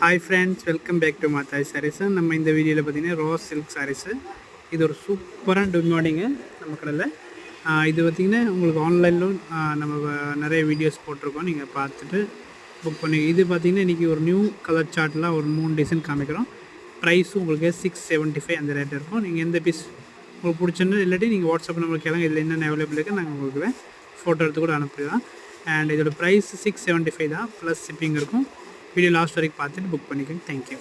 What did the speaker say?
Hi friends, welcome back to Mathai sarees. நம்ம இந்த வீடியோவில் பார்த்தீங்கன்னா ரோஸ் சில்க் சாரீஸு. இது ஒரு சூப்பரான குட் மார்னிங்கு நம்ம கடையில். இது பார்த்திங்கன்னா உங்களுக்கு ஆன்லைனிலும் நம்ம நிறைய வீடியோஸ் போட்டிருக்கோம், நீங்கள் பார்த்துட்டு புக் பண்ணி. இது பார்த்திங்கன்னா இன்றைக்கி ஒரு நியூ கலர் சார்ட்டில் ஒரு 3 டிசைன் காமிக்கிறோம். ப்ரைஸும் உங்களுக்கு 675 அந்த ரேட் இருக்கும். நீங்கள் எந்த பீஸ் உங்களுக்கு பிடிச்சோன்னு இல்லாட்டி நீங்கள் வாட்ஸ்அப் நம்பர் கேளுங்க, இதில் என்னென்ன அவைலபிள் இருக்குது நாங்கள் உங்களுக்கு ஃபோட்டோ எடுத்து கூட அனுப்பிடலாம். அண்ட் இதோட ப்ரைஸ் 675 தான், ப்ளஸ் ஷிப்பிங் இருக்கும். வீடியோ லாஸ்ட் வரைக்கும் பார்த்துட்டு புக் பண்ணிக்கோங்க. தேங்க்யூ.